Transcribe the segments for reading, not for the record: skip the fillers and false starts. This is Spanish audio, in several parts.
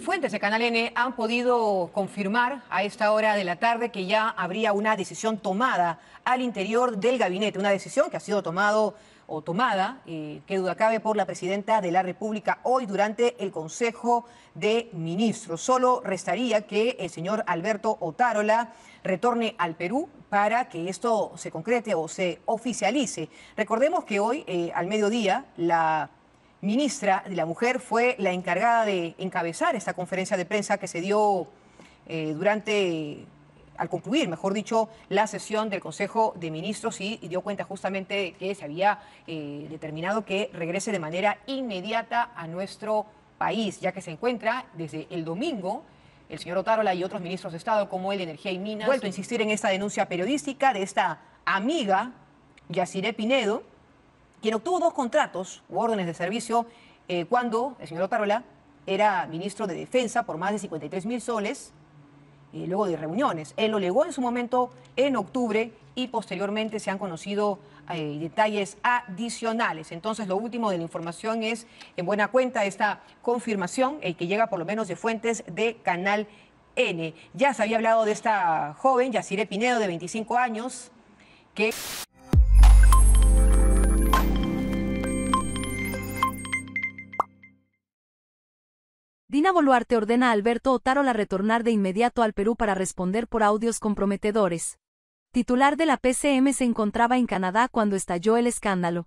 Fuentes de Canal N han podido confirmar a esta hora de la tarde que ya habría una decisión tomada al interior del gabinete, una decisión que ha sido tomada, qué duda cabe, por la presidenta de la República hoy durante el Consejo de Ministros. Solo restaría que el señor Alberto Otárola retorne al Perú para que esto se concrete o se oficialice. Recordemos que hoy, al mediodía, la ministra de la Mujer fue la encargada de encabezar esta conferencia de prensa que se dio al concluir, mejor dicho, la sesión del Consejo de Ministros y dio cuenta justamente de que se había determinado que regrese de manera inmediata a nuestro país, ya que se encuentra desde el domingo el señor Otárola y otros ministros de Estado, como el de Energía y Minas, vuelto a insistir en esta denuncia periodística de esta amiga, Yaciré Pinedo, quien obtuvo 2 contratos u órdenes de servicio cuando el señor Otárola era ministro de Defensa por más de 53.000 soles, luego de reuniones. Él lo negó en su momento en octubre y posteriormente se han conocido detalles adicionales. Entonces, lo último de la información es, en buena cuenta, esta confirmación que llega por lo menos de fuentes de Canal N. Ya se había hablado de esta joven, Yaciré Pinedo, de 25 años, que... Dina Boluarte ordena a Alberto Otárola retornar de inmediato al Perú para responder por audios comprometedores. Titular de la PCM se encontraba en Canadá cuando estalló el escándalo.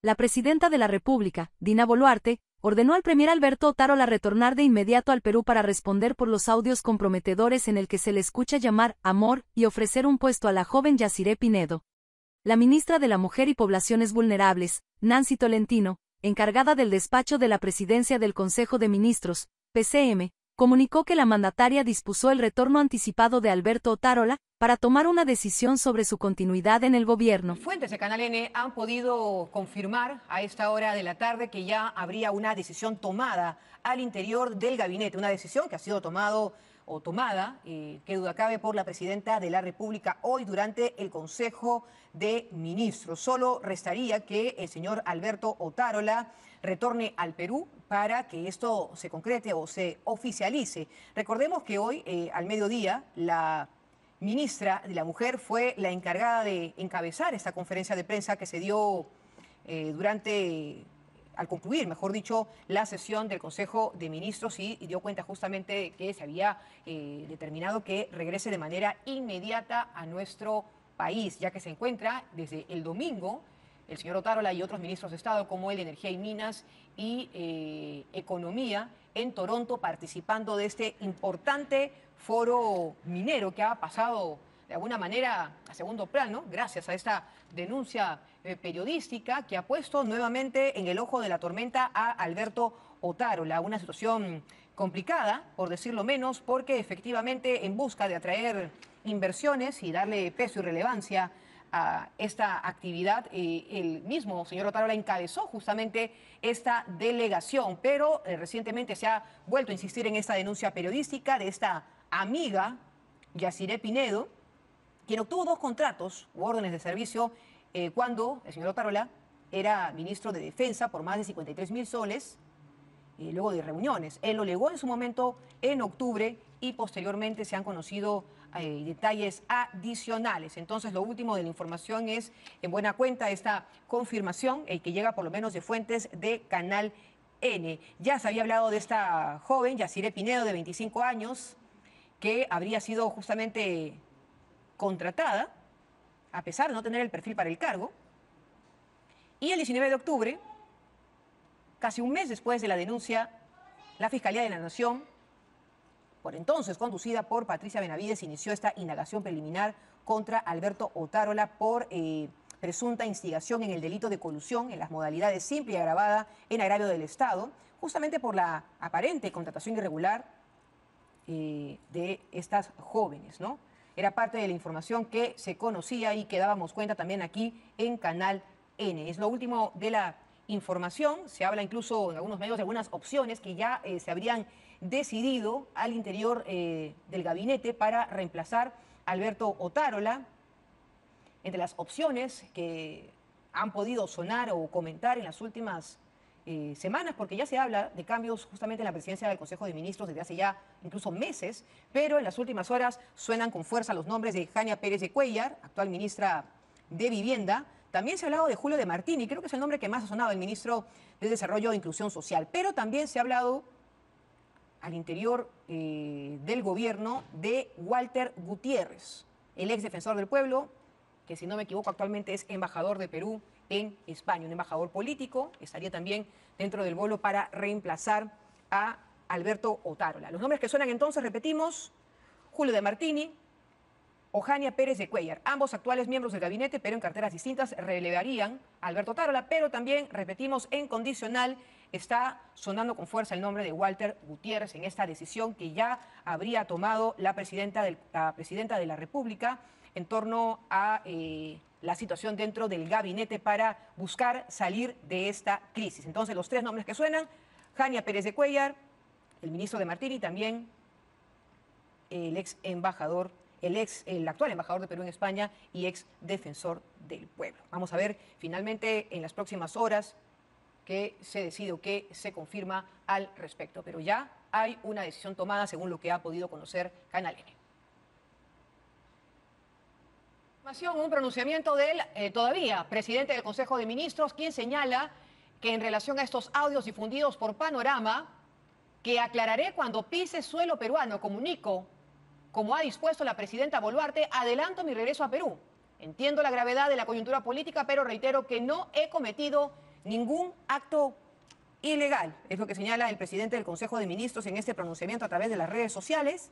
La presidenta de la República, Dina Boluarte, ordenó al premier Alberto Otárola retornar de inmediato al Perú para responder por los audios comprometedores en el que se le escucha llamar amor y ofrecer un puesto a la joven Yaciré Pinedo. La ministra de la Mujer y Poblaciones Vulnerables, Nancy Tolentino, encargada del despacho de la presidencia del Consejo de Ministros, PCM, comunicó que la mandataria dispuso el retorno anticipado de Alberto Otárola para tomar una decisión sobre su continuidad en el gobierno. Fuentes de Canal N han podido confirmar a esta hora de la tarde que ya habría una decisión tomada al interior del gabinete, una decisión que ha sido tomada, qué duda cabe, por la presidenta de la República hoy durante el Consejo de Ministros. Solo restaría que el señor Alberto Otárola retorne al Perú para que esto se concrete o se oficialice. Recordemos que hoy, al mediodía, la ministra de la Mujer fue la encargada de encabezar esta conferencia de prensa que se dio al concluir, mejor dicho, la sesión del Consejo de Ministros y dio cuenta justamente de que se había determinado que regrese de manera inmediata a nuestro país, ya que se encuentra desde el domingo el señor Otárola y otros ministros de Estado, como el de Energía y Minas y Economía, en Toronto, participando de este importante foro minero que ha pasado de alguna manera a segundo plano, gracias a esta denuncia periodística que ha puesto nuevamente en el ojo de la tormenta a Alberto Otárola. Una situación complicada, por decirlo menos, porque efectivamente en busca de atraer inversiones y darle peso y relevancia a esta actividad, el mismo señor Otárola encabezó justamente esta delegación, pero recientemente se ha vuelto a insistir en esta denuncia periodística de esta amiga, Yaciré Pinedo, quien obtuvo 2 contratos u órdenes de servicio cuando el señor Otárola era ministro de Defensa por más de 53.000 soles, luego de reuniones. Él lo negó en su momento en octubre y posteriormente se han conocido detalles adicionales. Entonces, lo último de la información es, en buena cuenta, esta confirmación que llega por lo menos de fuentes de Canal N. Ya se había hablado de esta joven, Yaciré Pinedo, de 25 años, que habría sido justamente contratada, a pesar de no tener el perfil para el cargo. Y el 19 de octubre, casi un mes después de la denuncia, la Fiscalía de la Nación, por entonces conducida por Patricia Benavides, inició esta indagación preliminar contra Alberto Otárola por presunta instigación en el delito de colusión en las modalidades simple y agravada en agravio del Estado, justamente por la aparente contratación irregular de estas jóvenes, ¿no? Era parte de la información que se conocía y que dábamos cuenta también aquí en Canal N. Es lo último de la información. Se habla incluso en algunos medios de algunas opciones que ya se habrían decidido al interior del gabinete para reemplazar a Alberto Otárola. Entre las opciones que han podido sonar o comentar en las últimas semanas, porque ya se habla de cambios justamente en la presidencia del Consejo de Ministros desde hace ya incluso meses, pero en las últimas horas suenan con fuerza los nombres de Jania Pérez de Cuéllar, actual ministra de Vivienda. También se ha hablado de Julio de Martini, creo que es el nombre que más ha sonado, el ministro de Desarrollo e Inclusión Social, pero también se ha hablado al interior del gobierno de Walter Gutiérrez, el ex defensor del pueblo, que si no me equivoco actualmente es embajador de Perú en España, un embajador político, estaría también dentro del bolo para reemplazar a Alberto Otárola. Los nombres que suenan entonces, repetimos, Julio de Martini o Jania Pérez de Cuéllar, ambos actuales miembros del gabinete, pero en carteras distintas, relevarían a Alberto Otárola, pero también, repetimos, en condicional está sonando con fuerza el nombre de Walter Gutiérrez en esta decisión que ya habría tomado la presidenta de la República en torno a la situación dentro del gabinete para buscar salir de esta crisis. Entonces, los tres nombres que suenan, Jania Pérez de Cuéllar, el ministro de Martini, y también el actual embajador de Perú en España y ex defensor del pueblo. Vamos a ver finalmente en las próximas horas qué se decide o qué se confirma al respecto. Pero ya hay una decisión tomada según lo que ha podido conocer Canal N. Un pronunciamiento del todavía presidente del Consejo de Ministros, quien señala que en relación a estos audios difundidos por Panorama, que aclararé cuando pise suelo peruano, comunico, como ha dispuesto la presidenta Boluarte, adelanto mi regreso a Perú. Entiendo la gravedad de la coyuntura política, pero reitero que no he cometido ningún acto ilegal. Es lo que señala el presidente del Consejo de Ministros en este pronunciamiento a través de las redes sociales,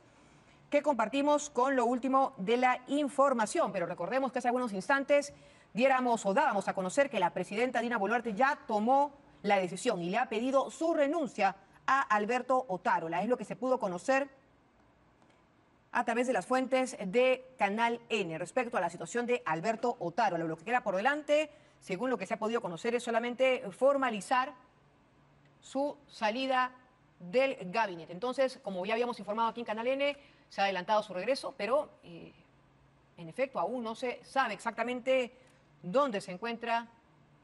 que compartimos con lo último de la información. Pero recordemos que hace algunos instantes dábamos a conocer que la presidenta Dina Boluarte ya tomó la decisión y le ha pedido su renuncia a Alberto Otárola. Es lo que se pudo conocer a través de las fuentes de Canal N respecto a la situación de Alberto Otárola. Lo que queda por delante, según lo que se ha podido conocer, es solamente formalizar su salida del gabinete. Entonces, como ya habíamos informado aquí en Canal N, se ha adelantado su regreso, pero en efecto aún no se sabe exactamente dónde se encuentra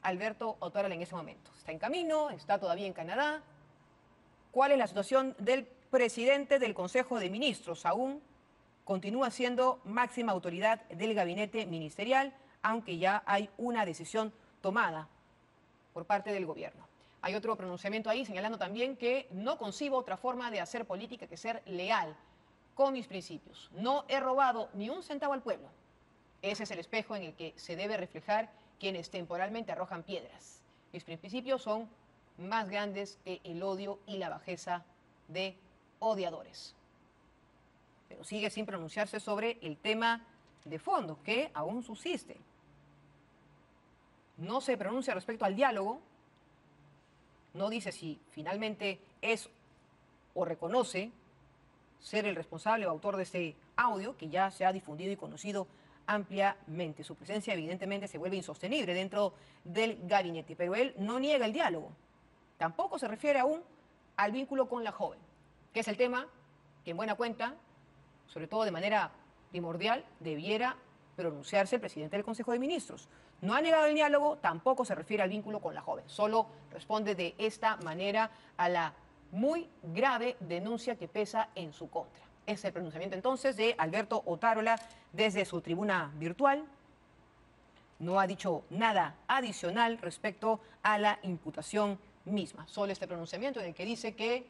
Alberto Otárola en ese momento. Está en camino, está todavía en Canadá. ¿Cuál es la situación del presidente del Consejo de Ministros? Aún continúa siendo máxima autoridad del gabinete ministerial, aunque ya hay una decisión tomada por parte del gobierno. Hay otro pronunciamiento ahí señalando también que no concibo otra forma de hacer política que ser leal con mis principios. No he robado ni un centavo al pueblo. Ese es el espejo en el que se debe reflejar quienes temporalmente arrojan piedras. Mis principios son más grandes que el odio y la bajeza de odiadores. Pero sigue sin pronunciarse sobre el tema de fondo, que aún subsiste. No se pronuncia respecto al diálogo, no dice si finalmente es o reconoce ser el responsable o autor de este audio, que ya se ha difundido y conocido ampliamente. Su presencia evidentemente se vuelve insostenible dentro del gabinete, pero él no niega el diálogo. Tampoco se refiere aún al vínculo con la joven, que es el tema que en buena cuenta, sobre todo de manera primordial, debiera pronunciarse el presidente del Consejo de Ministros. No ha negado el diálogo, tampoco se refiere al vínculo con la joven, solo responde de esta manera a la muy grave denuncia que pesa en su contra. Es el pronunciamiento entonces de Alberto Otárola desde su tribuna virtual. No ha dicho nada adicional respecto a la imputación misma, solo este pronunciamiento en el que dice que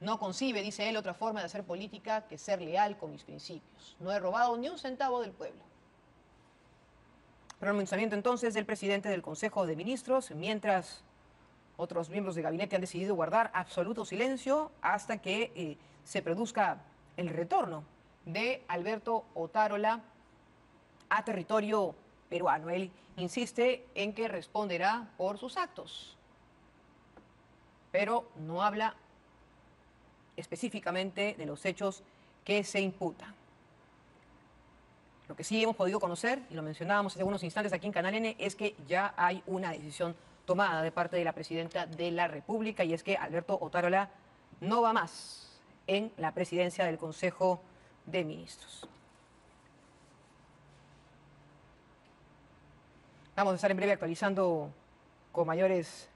no concibe, dice él, otra forma de hacer política que ser leal con mis principios. No he robado ni un centavo del pueblo. Pronunciamiento entonces del presidente del Consejo de Ministros, mientras otros miembros de gabinete han decidido guardar absoluto silencio hasta que se produzca el retorno de Alberto Otárola a territorio peruano. Él insiste en que responderá por sus actos, pero no habla específicamente de los hechos que se imputan. Lo que sí hemos podido conocer, y lo mencionábamos hace unos instantes aquí en Canal N, es que ya hay una decisión tomada de parte de la presidenta de la República, y es que Alberto Otárola no va más en la presidencia del Consejo de Ministros. Vamos a estar en breve actualizando con mayores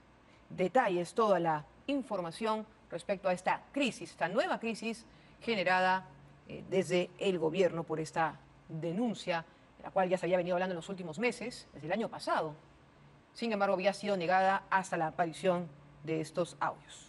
detalles, toda la información respecto a esta crisis, esta nueva crisis generada desde el gobierno por esta denuncia, de la cual ya se había venido hablando en los últimos meses, desde el año pasado. Sin embargo, había sido negada hasta la aparición de estos audios.